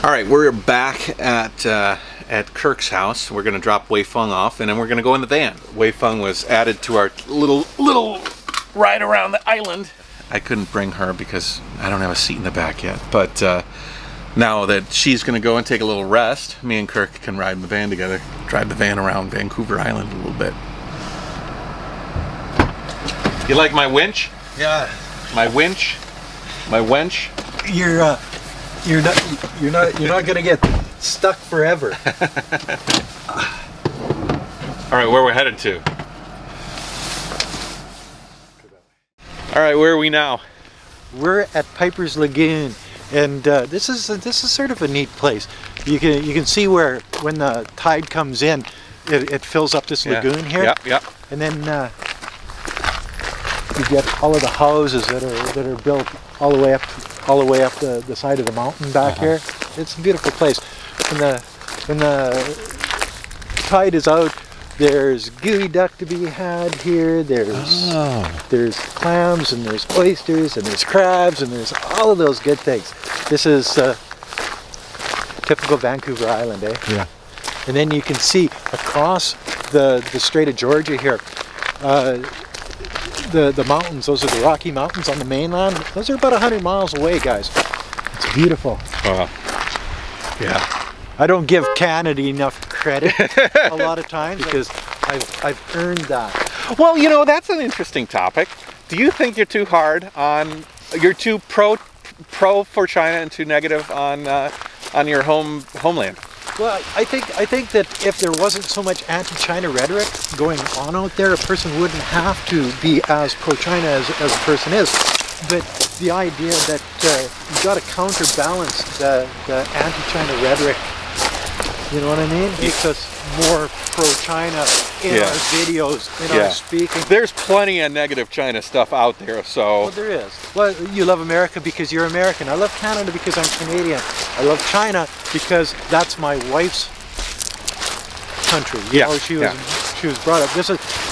All right, we're back at Kirk's house. We're gonna drop Wei Feng off, and then we're gonna go in the van. Wei Feng was added to our little ride around the island. I couldn't bring her because I don't have a seat in the back yet, but now that she's gonna go and take a little rest, me and Kirk can ride in the van together, drive the van around Vancouver Island a little bit. You like my winch? Yeah. My winch? My wench? You're not gonna get stuck forever. All right, where we're headed to? All right, where are we now? We're at Piper's Lagoon, and this is sort of a neat place. You can see where when the tide comes in, it fills up this lagoon here. Yep. And then you get all of the houses that are built all the way up the side of the mountain back here. It's a beautiful place. When the tide is out, there's gooey duck to be had here. There's clams, and there's oysters, and there's crabs, and there's all of those good things. This is typical Vancouver Island, eh? Yeah. And then you can see across the Strait of Georgia here, the mountains. Those are the Rocky Mountains on the mainland. Those are about 100 miles away, guys. It's beautiful. Yeah. I don't give Canada enough credit a lot of times because I've earned that. Well, you know, that's an interesting topic. Do you think you're too hard on, you're too pro for China and too negative on your homeland? Well, I think that if there wasn't so much anti-China rhetoric going on out there, a person wouldn't have to be as pro-China as a person is. But the idea that you got to counterbalance the anti-China rhetoric, you know what I mean? Makes us more pro-China in our videos, in our speaking. There's plenty of negative China stuff out there, so... Well, there is. Well, you love America because you're American. I love Canada because I'm Canadian. I love China because that's my wife's country. You know, she was brought up.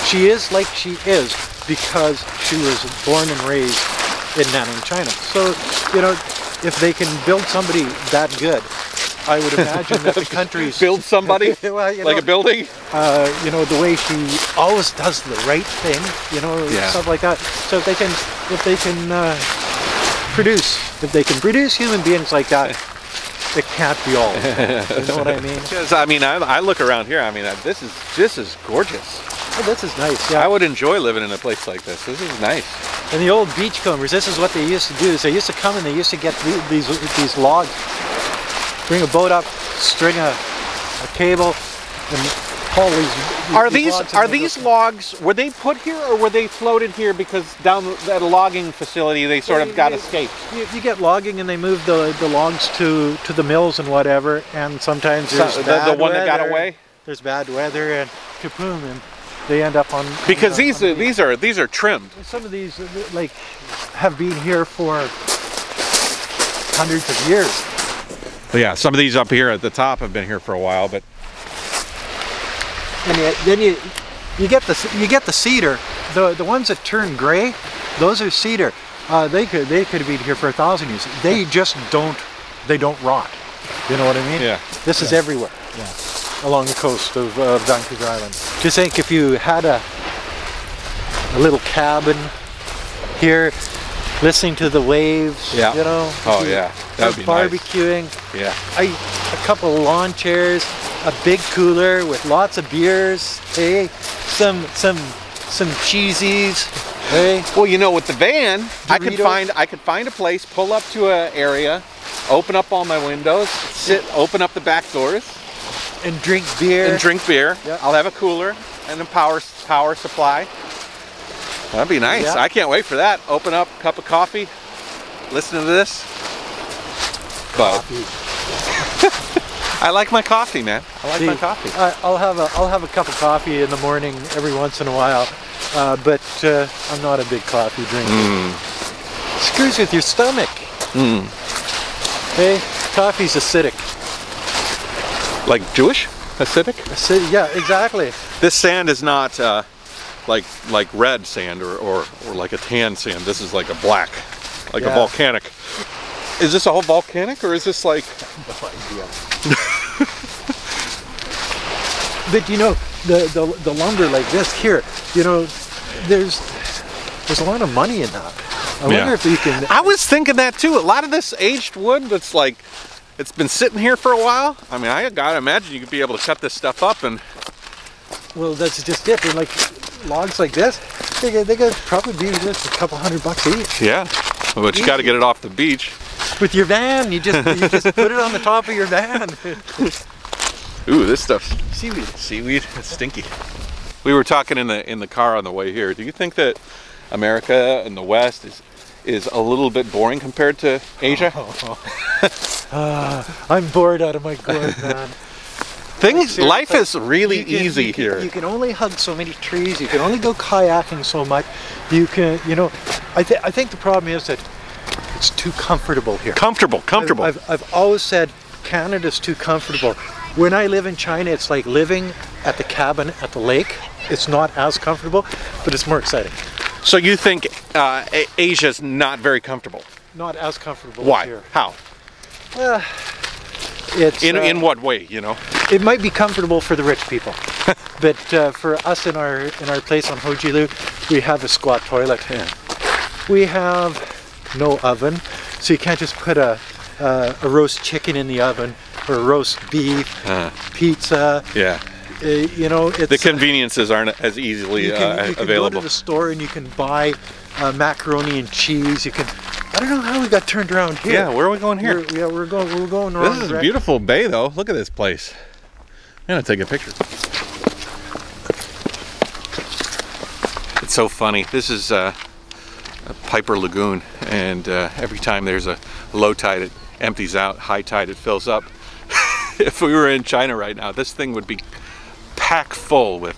She is like she is because she was born and raised in Nanning, China. So, you know, if they can build somebody that good, I would imagine that the country's... Build somebody? Well, you like know, a building? You know, the way she always does the right thing, you know, stuff like that. So if they can produce human beings like that, it can't be all. You know what I mean? Because, I mean, I look around here, I mean, this is gorgeous. Oh, this is nice, yeah. I would enjoy living in a place like this. This is nice. And the old beachcombers, this is what they used to do. Is they used to come and they used to get these logs, bring a boat up, string a cable, and haul these logs, were they put here or were they floated here because down at a logging facility they sort of got escaped? You get logging and they move the logs to the mills and whatever, and sometimes there's bad one weather, that got away? There's bad weather and kaboom, and they end up on... Because these are trimmed. Some of these like have been here for hundreds of years. Yeah, some of these up here at the top have been here for a while, but... And then you get the cedar. The ones that turn gray, those are cedar. They could have been here for 1,000 years. They just don't rot. You know what I mean? Yeah. This is everywhere. Yeah. Along the coast of Vancouver Island. Just think if you had a little cabin here, listening to the waves. Yeah. You know. Oh yeah. That would be barbecuing. Nice. Yeah. A couple of lawn chairs, a big cooler with lots of beers. Hey, some cheesies. Hey. Well, you know, with the van, Doritos. I could find a place, pull up to an area, open up all my windows, open up the back doors, and drink beer. Yeah. I'll have a cooler and a power supply. That'd be nice. Yeah. I can't wait for that. Open up, cup of coffee, listen to this. But I like my coffee, man. I like my coffee. I'll have a cup of coffee in the morning every once in a while, but I'm not a big coffee drinker. Screws with your stomach. Hey, coffee's acidic. Like Jewish? Acidic? Yeah, exactly. This sand is not like red sand or like a tan sand. This is like a black, like a volcanic. Is this all volcanic, or is this like? No idea. But you know, the lumber like this here, you know, there's a lot of money in that. I wonder if you can. I was thinking that too. A lot of this aged wood that's like, it's been sitting here for a while. I mean, I gotta imagine you could be able to cut this stuff up and. Well, that's just it. And like logs like this, they could probably be just a couple $100 each. Yeah, but you got to get it off the beach. With your van, you just put it on the top of your van. Ooh, this stuff's Seaweed. seaweed. It's stinky. We were talking in the car on the way here. Do you think that America and the West is a little bit boring compared to Asia? I'm bored out of my gourd, man. Life is really easy here. You can only hug so many trees. You can only go kayaking so much. You can, you know, I think the problem is that it's too comfortable here. Comfortable. I've always said Canada's too comfortable. When I live in China, it's like living at the cabin at the lake. It's not as comfortable, but it's more exciting. So you think Asia's not very comfortable? Not as comfortable Why? as here. How? It's in what way, you know? It might be comfortable for the rich people, but for us in our place on Hojilu, we have a squat toilet. Yeah. We have no oven, so you can't just put a roast chicken in the oven or a roast beef, pizza. Yeah. You know, it's, the conveniences aren't as easily you can available. go to the store and you can buy macaroni and cheese. You can. I don't know how we got turned around here. Yeah, where are we going here? We're going the wrong direction. This is a beautiful bay, though. Look at this place. I'm gonna take a picture. It's so funny. This is a Piper Lagoon, and every time there's a low tide, it empties out. High tide, it fills up. If we were in China right now, this thing would be packed full with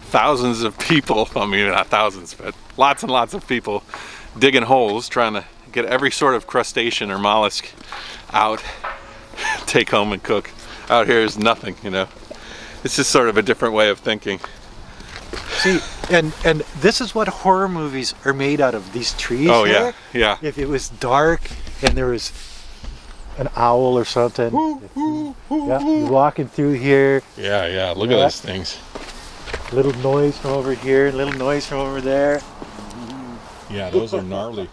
thousands of people. I mean, not thousands, but lots and lots of people digging holes, trying to get every sort of crustacean or mollusk out, take home and cook. Out here is nothing, you know. It's just sort of a different way of thinking. See, and this is what horror movies are made out of, these trees. Oh here. yeah. If it was dark and there was an owl or something, yeah, you're walking through here. Yeah, look at those things. Little noise from over here, little noise from over there. Yeah, those are gnarly.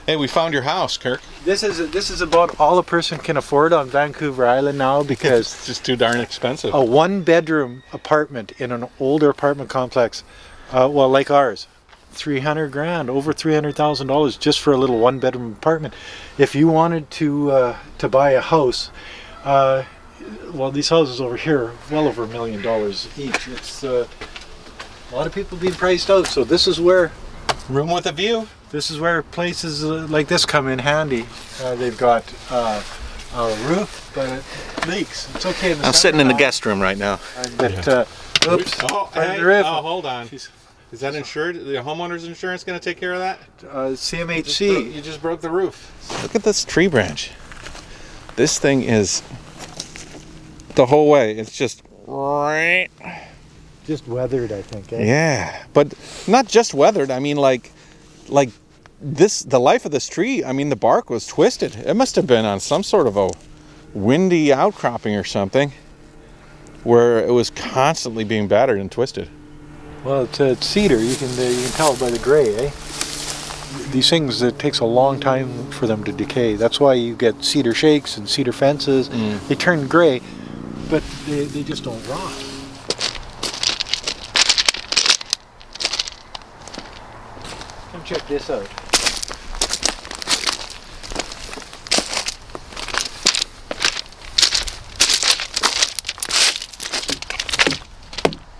Hey, we found your house, Kirk. This is about all a person can afford on Vancouver Island now, because it's just too darn expensive. A one-bedroom apartment in an older apartment complex, well, like ours, $300,000, over $300,000 just for a little one-bedroom apartment. If you wanted to buy a house, well, these houses over here, well over $1 million each. It's a lot of people being priced out. So this is where room with a view. This is where places like this come in handy. They've got a roof, but it leaks. It's okay. I'm sitting in the guest room right now. But oops. Oh, hold on. Is that insured? The homeowner's insurance going to take care of that? CMHC. You just broke the roof. Look at this tree branch. This thing is the whole way. It's just weathered, I think. Eh? Yeah, but not just weathered. I mean, like this. The life of this tree. I mean, the bark was twisted. It must have been on some sort of a windy outcropping or something, where it was constantly being battered and twisted. Well, it's cedar. You can tell by the gray, eh? These things, it takes a long time for them to decay. That's why you get cedar shakes and cedar fences. They turn gray, but they just don't rot. Come check this out.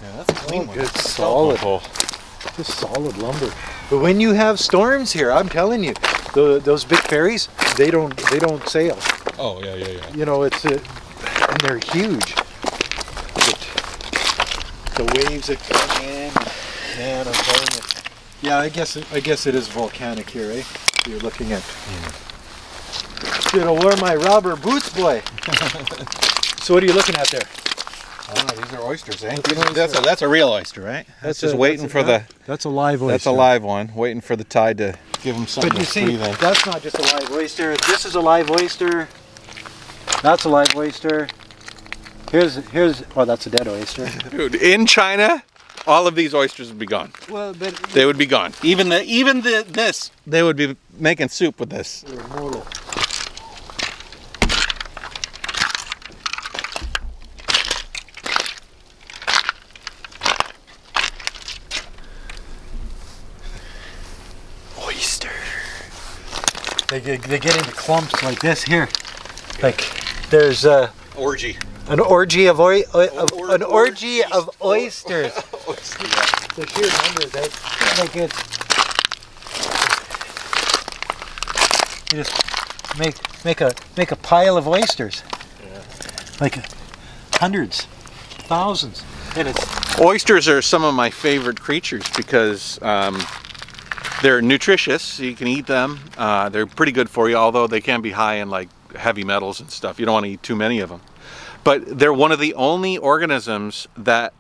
Yeah, that's clean. Good, solid. Just solid lumber. But when you have storms here, I'm telling you, those big ferries, they don't sail. Oh yeah. You know, it's and they're huge. But the waves that come in, man, I'm telling you. Yeah, I guess it is volcanic here, eh? You're looking at. Should have worn my rubber boots, boy. So what are you looking at there? Oh, these are oysters, eh? That's a real oyster, right? That's just waiting for That's a live oyster. That's a live one, waiting for the tide to give them something but you to see, breathe in. that's not just a live oyster. This is a live oyster. That's a live oyster. Here's oh, that's a dead oyster. Dude, in China, all of these oysters would be gone. Well, but they would be gone. Even this, they would be making soup with this. Oyster. They get into clumps like this here. Like there's Orgy. An orgy of an orgy of oysters. The sheer numbers, like it's you just make a pile of oysters. Yeah. Like hundreds, thousands, and it's oysters are some of my favorite creatures because they're nutritious. So you can eat them. They're pretty good for you, although they can be high in like heavy metals and stuff. You don't want to eat too many of them. But they're one of the only organisms that,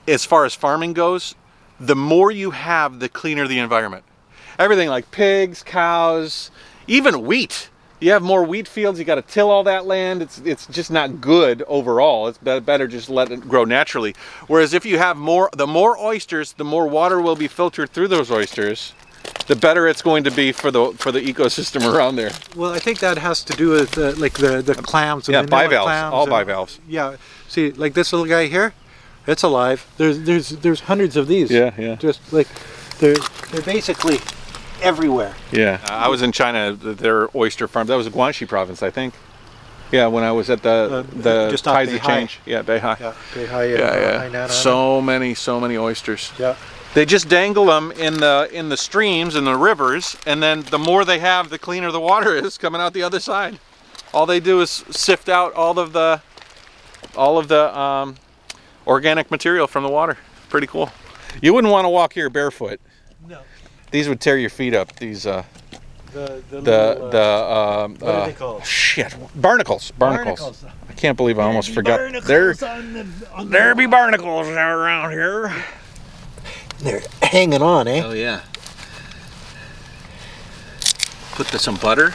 as far as farming goes, the more you have, the cleaner the environment. Everything like pigs, cows, even wheat. You have more wheat fields, you got to till all that land. It's just not good overall. It's better just let it grow naturally. Whereas if you have the more oysters, the more water will be filtered through those oysters, the better it's going to be for the ecosystem around there. Well, I think that has to do with like the clams. Yeah, bivalves, all bivalves. Yeah, see, like this little guy here, it's alive. There's hundreds of these. Yeah, yeah. Just like they're basically everywhere. Yeah, I was in China. Their oyster farm. That was Guangxi province, I think. Yeah, when I was at the tides of change. Yeah, Beihai. Yeah, Beihai. Yeah. So many oysters. Yeah. They just dangle them in the streams and the rivers, and then the more they have, the cleaner the water is coming out the other side. All they do is sift out all of the organic material from the water. Pretty cool. You wouldn't want to walk here barefoot. No. These would tear your feet up. These what are they called? Shit, barnacles. I can't believe I almost forgot. There be barnacles around here. They're hanging on, eh? Oh yeah. Put some butter.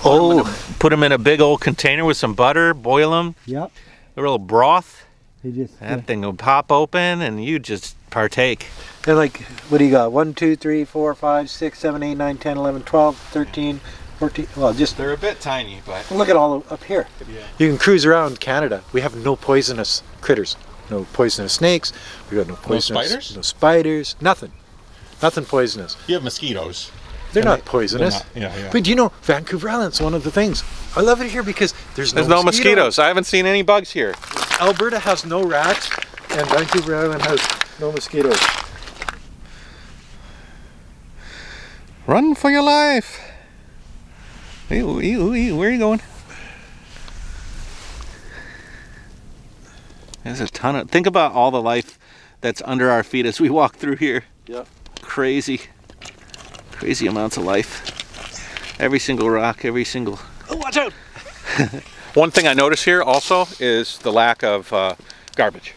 Put them in a big old container with some butter. Boil them. Yep. A little broth. That thing will pop open, and you just partake. And like, what do you got? 1, 2, 3, 4, 5, 6, 7, 8, 9, 10, 11, 12, 13, 14. Well, just they're a bit tiny, but look at all up here. Yeah. You can cruise around Canada. We have no poisonous critters. No poisonous snakes. We got no poisonous. No spiders. Nothing poisonous. You have mosquitoes. They're not poisonous. They're not, yeah. But you know, Vancouver Island's one of the things. I love it here because there's no mosquitoes. I haven't seen any bugs here. Alberta has no rats, and Vancouver Island has no mosquitoes. Run for your life. Where are you going? There's a ton of... Think about all the life that's under our feet as we walk through here. Yeah. Crazy amounts of life. Every single rock, every single... Oh, watch out! One thing I notice here also is the lack of garbage.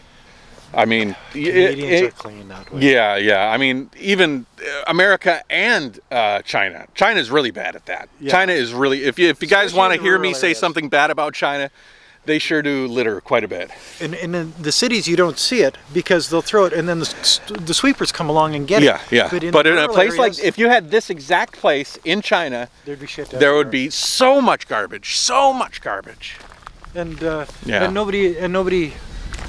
I mean... Canadians are clean that way. Yeah. I mean, even America and China. China's really bad at that. Yeah. China is really... If you guys want to hear me say something bad about China... They sure do litter quite a bit. And in the cities, you don't see it because they'll throw it, and then the sweepers come along and get it. Yeah. But in a place like, if you had this exact place in China, there'd be shit there would be so much garbage, and nobody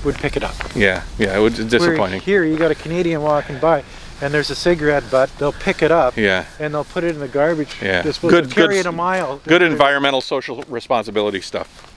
would pick it up. Yeah, it would be disappointing. Here, you got a Canadian walking by, and there's a cigarette butt. They'll pick it up. Yeah. And they'll put it in the garbage. Yeah. They're supposed to carry it a mile. Good environmental, social responsibility stuff.